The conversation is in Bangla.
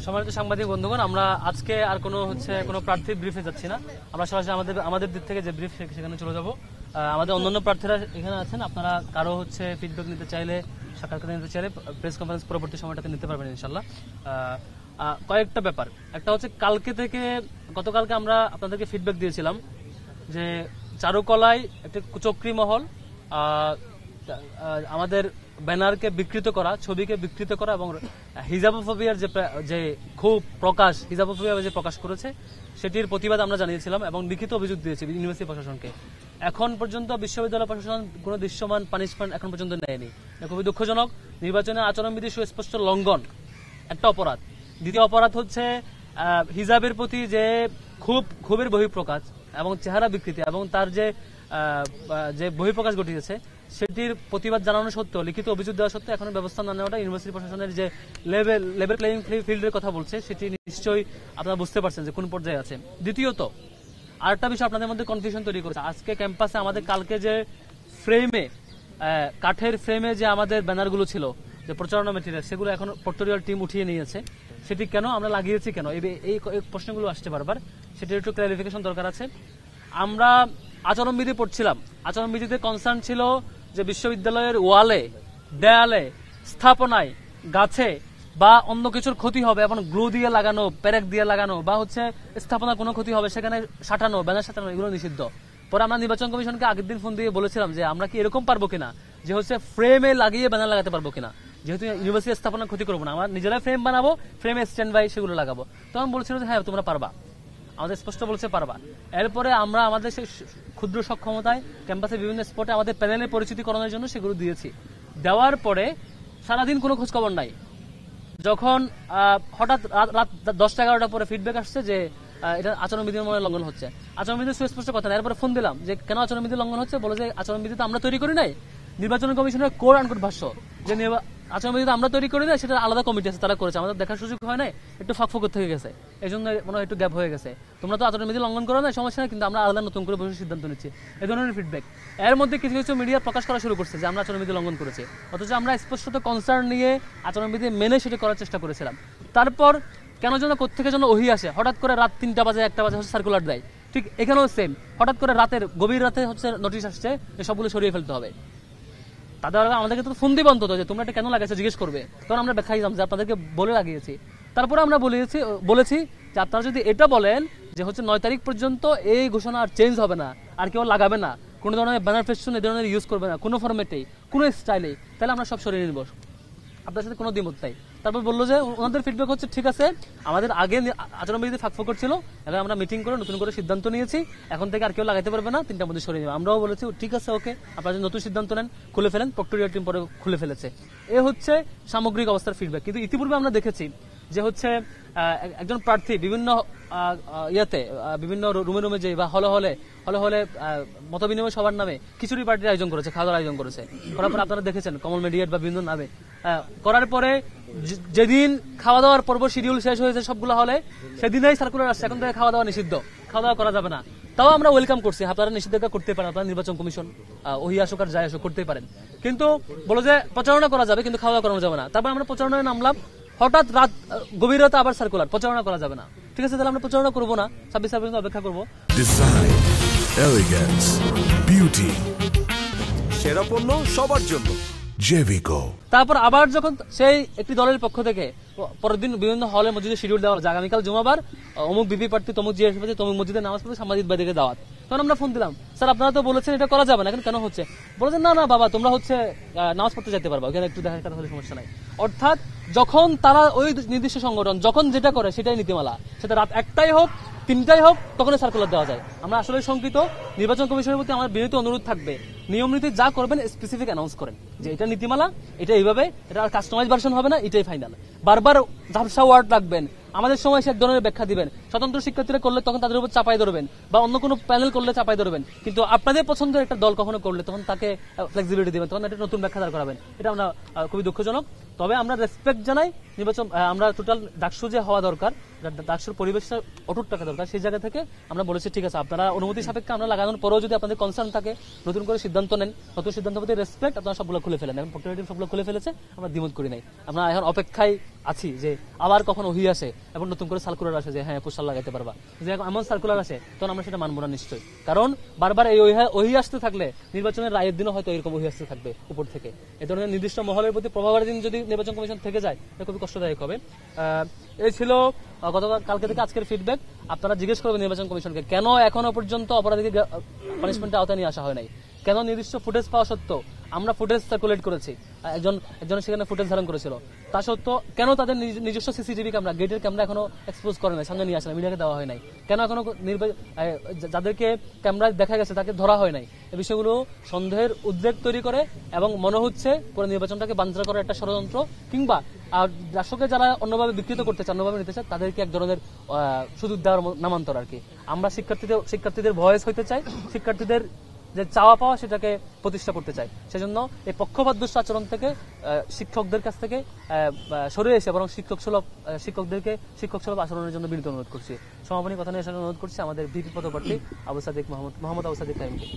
সম্মানিত সাংবাদিক বন্ধুগণ, আমরা আজকে আর কোনো প্রার্থীর ব্রিফে যাচ্ছি না। আমরা সরাসরি আমাদের দিক থেকে যে ব্রিফ সেখানে চলে যাব। আমাদের অন্যান্য প্রার্থীরা এখানে আছেন, আপনারা কারো ফিডব্যাক নিতে চাইলে, সাক্ষাৎকার নিতে চাইলে প্রেস কনফারেন্স পরবর্তী সময়টাতে নিতে পারবেন ইনশাল্লাহ। কয়েকটা ব্যাপার, একটা হচ্ছে গতকালকে আমরা আপনাদেরকে ফিডব্যাক দিয়েছিলাম যে চারুকলায় একটা কুচক্রী মহল আমাদের ব্যানারকে বিকৃত করা, ছবিকে বিকৃত করা এবং হিজাবোফোবিয়ার যে খুব প্রকাশ, হিজাবোফোবিয়া যে প্রকাশ করেছে সেটির প্রতিবাদ আমরা জানিয়েছিলাম এবং লিখিত অভিযোগ দিয়েছি ইউনিভার্সিটি প্রশাসনকে। এখন পর্যন্ত বিশ্ববিদ্যালয় প্রশাসন কোনো দৃশ্যমান পানিশমেন্ট এখন পর্যন্ত নেয়নি। খুবই দুঃখজনক। নির্বাচনের আচরণবিধি সুস্পষ্ট লঙ্ঘন একটা অপরাধ। দ্বিতীয় অপরাধ হচ্ছে হিজাবের প্রতি যে ক্ষোভের বহিঃপ্রকাশ এবং চেহারা বিকৃতি এবং তার যে বহিঃপ্রকাশ ঘটিয়েছে সেটির প্রতিবাদ জানানো সত্ত্বেও, লিখিত অভিযোগ দেওয়া সত্ত্বেও এখন ব্যবস্থা না নেওয়াটা ইউনিভার্সিটি প্রশাসনের যে লেভেল প্লেইং ফিল্ডের কথা বলছে সেটি নিশ্চয়ই আপনারা বুঝতে পারছেন যে কোন পর্যায়ে আছে। দ্বিতীয়ত আরেকটা বিষয় আপনাদের মধ্যে কনফিউশন তৈরি করেছে। আজকে ক্যাম্পাসে আমাদের কালকে যে কাঠের ফ্রেমে যে আমাদের ব্যানারগুলো ছিল, যে প্রচারণা মেটেরিয়াল, সেগুলো এখন পোর্টোরিয়াল টিম উঠিয়ে নিয়েছে। সেটি কেন আমরা লাগিয়েছি, কেন এই প্রশ্নগুলো আসছে বারবার, সেটির একটু ক্লারিফিকেশন দরকার আছে। আমরা আচরণবিধি পড়ছিলাম, আচরণবিধিতে কনসার্ন ছিল যে বিশ্ববিদ্যালয়ের ওয়ালে, দেয়ালে, স্থাপনায়, গাছে বা অন্য কিছুর ক্ষতি হবে এবং গ্লু দিয়ে লাগানো, প্যারেক দিয়ে লাগানো বা স্থাপনা কোনো ক্ষতি হবে সেখানে সাঁটানো, ব্যানার সাঁটানো, এগুলো নিষিদ্ধ। পরে আমরা নির্বাচন কমিশনকে আগের দিন ফোন দিয়ে বলেছিলাম যে আমরা কি এরকম পারবো কিনা, যে ফ্রেমে লাগিয়ে ব্যানার লাগাতে পারবো কিনা, যেহেতু ইউনিভার্সিটি স্থাপনা ক্ষতি করবো না, আমরা নিজেরাই ফ্রেম বানাবো, ফ্রেমে স্ট্যান্ড বাই সেগুলো লাগাবো। তখন বলছিল যে হ্যাঁ তোমরা পারবা, আমাদের স্পষ্ট বলছে পারবা। এরপরে আমরা আমাদের সেই ক্ষুদ্র সক্ষমতায় ক্যাম্পাসে বিভিন্ন স্পটে আমাদের প্যানেলের পরিচিতি করানোর জন্য সেগুলো দিয়েছি। দেওয়ার পরে সারাদিন কোনো খোঁজখবর নাই। যখন হঠাৎ রাত 10-11টা পরে ফিডব্যাক আসছে যে এটা আচরণবিধির মনে লঙ্ঘন হচ্ছে। আচরণবিধি সুস্পষ্ট কথা না। এরপরে ফোন দিলাম যে কেন আচরণবিধি লঙ্ঘন হচ্ছে, বলে যে আচরণবিধি তো আমরা তৈরি করি নাই, নির্বাচন কমিশনের কোড আনকোড ভাষ্য যে আচরণবিধি তো আমরা তৈরি করি না, সেটা আলাদা কমিটি আছে তারা করেছে, আমাদের দেখার সুযোগ হয় নাই, একটু ফাঁক থেকে গেছে, এই জন্য মনে হয় একটু গ্যাপ হয়ে গেছে। তোমরা তো আচরণবিধি লঙ্ঘন করো না, সমস্যা নেই, কিন্তু আমরা আলাদা নতুন করে বসে সিদ্ধান্ত নিচ্ছি, এই ধরনের ফিডব্যাক। এর মধ্যে কিছু কিছু মিডিয়া প্রকাশ করা শুরু করছে যে আমরা আচরণবিধি লঙ্ঘন করেছি, অথচ আমরা স্পষ্টত কনসার্ন নিয়ে আচরণবিধি মেনে সেটা করার চেষ্টা করেছিলাম। তারপর কেন যেন কোত্থেকে যেন ওহি আসে, হঠাৎ করে রাত 3টা বাজে 1টা বাজে সার্কুলার দেয়। ঠিক এখানেও সেম, হঠাৎ করে গভীর রাতে নোটিশ আসছে যে সবগুলো সরিয়ে ফেলতে হবে। তাদের আমাদেরকে তো ফোন দিবে অন্তত যে তোমরা এটা কেন লাগাইছো জিজ্ঞেস করবে, তখন আমরা দেখাইলাম যে আপনাদেরকে বলে লাগিয়েছি। তারপরে আমরা বলেছি যে আপনারা যদি এটা বলেন যে 9 তারিখ পর্যন্ত এই ঘোষণা আর চেঞ্জ হবে না, আর কেউ লাগাবে না, কোনো ধরনের ব্যানার ফেস্টুন এই ধরনের ইউজ করবে না, কোনো ফরম্যাটেই, কোনো স্টাইলেই, তাহলে আমরা সব সরিয়ে নিব, আপনার সাথে কোনো দ্বিমত নাই। তারপর বললো যে ওনাদের ফিডব্যাক হচ্ছে ঠিক আছে, আমাদের আগে আচরণবিধিতে ফাঁকফোকর ছিল, এবার আমরা মিটিং করে নতুন করে সিদ্ধান্ত নিয়েছি, এখন থেকে আর কেউ লাগাইতে পারবে না, 3টার মধ্যে সরিয়ে নেবে। আমরাও বলেছি ঠিক আছে, ওকে, আপনারা যদি নতুন সিদ্ধান্ত নেন খুলে ফেলেন, প্রক্টোরিয়াল টিম পরে খুলে ফেলেছে। এ হচ্ছে সামগ্রিক অবস্থার ফিডব্যাক। কিন্তু ইতিপূর্বে আমরা দেখেছি যে একজন প্রার্থী বিভিন্ন রুমে যে বা হলে মত বিনিময় সবার নামে খিচুড়ি পার্টির আয়োজন করেছে, খাওয়া দাওয়ার আয়োজন করেছে। করার পর আপনারা দেখেছেন কমল মিডিয়েট বা বিভিন্ন নামে করার পরে যেদিন খাওয়া দাওয়ার পর্ব শিডিউল শেষ হয়েছে সবগুলো হলে, সেদিনই সার্কুলার আসছে এখন থেকে খাওয়া দাওয়া নিষিদ্ধ, খাওয়া দাওয়া করা যাবে না। তাও আমরা ওয়েলকাম করছি, আপনারা নিষেধাজ্ঞা করতে পারেন, আপনারা নির্বাচন কমিশন ওহি আসুক আর যাই আসুক করতেই পারেন, কিন্তু বলো যে প্রচারণা করা যাবে কিন্তু খাওয়া দাওয়া করানো যাবে না। তারপর আমরা প্রচারণায় নামলাম, হঠাৎ গভীর রাতে আবার সার্কুলার, প্রচারণা করা যাবে না। ঠিক আছে, তাহলে আমরা প্রচারণা করবো না, 26 পর্যন্ত অপেক্ষা করবো। ডিজাইন, এলিগেন্স, বিউটি, সেরা পণ্য সবার জন্য জেভিকো। তারপর আবার যখন সেই একটি দলের পক্ষ থেকে পরের দিন বিভিন্ন হলে মসজিদে শিডিউল দেওয়া হচ্ছে, আগামীকাল জুমাবার অমুক বিপি প্রার্থী তমুক জিএস তমুক মসজিদে নামাজ পড়তে সাংবাদিক ভাইদেরকে দাওয়াত। তখন আমরা ফোন দিলাম, স্যার আপনারা তো বলেছেন এটা করা যাবে না, কেন হচ্ছে? বলেছেন না বাবা, তোমরা নামাজ পড়তে যেতে পারবা, ওখানে একটু দেখা হলে সমস্যা নাই। অর্থাৎ যখন তারা ওই নির্দিষ্ট সংগঠন যখন যেটা করে সেটাই নীতিমালা, সেটা রাত 1টাই হোক 3টাই হোক, তখন সার্কুলার দেওয়া যায়। আমরা আসলে শঙ্কিত। নির্বাচন কমিশনের প্রতি আমার বিনীত অনুরোধ থাকবে, নিয়ম নীতি যা করবেন স্পেসিফিক অ্যানাউন্স করেন যে এটা নীতিমালা, এটা এইভাবে, এটা আর কাস্টমাইজ ভার্সন হবে না, এটাই ফাইনাল। বারবার ঝাপসা ওয়ার্ড রাখবেন, আমাদের সময় সে এক ধরনের ব্যাখ্যা দিবেন, স্বতন্ত্র শিক্ষার্থীরা করলে তখন তাদের উপর চাপাই ধরবেন, বা অন্য কোনো প্যানেল করলে চাপাই ধরবেন, কিন্তু আপনাদের পছন্দের একটা দল কখনো করলে তখন তাকে ফ্লেক্সিবিলিটি দিবেন, তখন একটা নতুন ব্যাখ্যা দাঁড় করাবেন। এটা আমরা খুবই দুঃখজনক। তবে আমরা রেসপেক্ট জানাই নির্বাচন, আমরা টোটাল ডাকসু যে হওয়া দরকার ডাকসুর পরিবেশটা অটুট রাখা দরকার। সেই জায়গা থেকে আমরা বলেছি ঠিক আছে আপনারা অনুমতি সাপেক্ষে আমরা লাগানোর পরেও যদি আপনাদের কনসার্ন থাকে নতুন করে সিদ্ধান্ত নেন, নতুন সিদ্ধান্ত প্রতি রেসপেক্ট, আপনারা সবগুলো খুলে ফেলেন। এখন প্রক্টরিয়াল টিম সবগুলো খুলে ফেলেছে, আমরা দ্বিমত করি নাই। আমরা এখন অপেক্ষায় আছি যে আবার কখন ওহি আসে এবং নতুন করে সার্কুলার আসে যে হ্যাঁ পোস্টার লাগাতে পারবা, যে এমন সার্কুলার আসে তখন আমরা সেটা মানবো না নিশ্চয়ই। কারণ বারবার এই ওহি আসতে থাকলে নির্বাচনের রায়ের দিনও হয়তো এরকম ওহি আসতে থাকবে উপর থেকে। এ ধরনের নির্দিষ্ট মহলের প্রতি প্রভাবের দিন যদি নির্বাচন কমিশন থেকে যায় এটা খুবই কষ্টদায়ক হবে। এই ছিল কালকে থেকে আজকের ফিডব্যাক। আপনারা জিজ্ঞেস করবেন নির্বাচন কমিশনকে কেন এখনো পর্যন্ত অপরাধীকে পানিশমেন্টের আওতায় নিয়ে আসা হয় নাই, কেন নির্দিষ্ট ফুটেজ পাওয়া সত্ত্বেও আমরা ফুটেজ সার্কুলেট করেছি, একজন সেখানে ফুটেজ ধারণ করেছিল, তা সত্ত্বেও কেন তাদের নিজস্ব সিসিটিভি ক্যামেরা গেটের ক্যামেরা এখনো এক্সপোজ করে নাই, সামনে নিয়ে আসে না, মিডিয়াকে দেওয়া হয় নাই, কেন এখনো যাদেরকে ক্যামেরায় দেখা গেছে তাকে ধরা হয় নাই। এই বিষয়গুলো সন্দেহের উদ্বেগ তৈরি করে এবং মনে হচ্ছে পুরো নির্বাচনটাকে বানচাল করার একটা ষড়যন্ত্র, কিংবা দর্শককে যারা অন্যভাবে বিকৃত করতে চান, অন্যভাবে নিতে চান, তাদেরকে এক ধরনের সুযোগ দেওয়ার নামান্তর আর কি। আমরা শিক্ষার্থীদের ভয়েস হইতে চাই, শিক্ষার্থীদের যে চাওয়া পাওয়া সেটাকে প্রতিষ্ঠা করতে চাই। সেজন্য এই পক্ষপাতদুষ্ট আচরণ থেকে শিক্ষকদের কাছ থেকে সরে এসে বরং শিক্ষকদেরকে শিক্ষক সুলভ আচরণের জন্য বিনীত অনুরোধ করছি। সমাপনী কথা নিয়ে অনুরোধ করছি আমাদের ভিপি পদপ্রার্থী মোহাম্মদ আবু সাদিক রাহিমকে।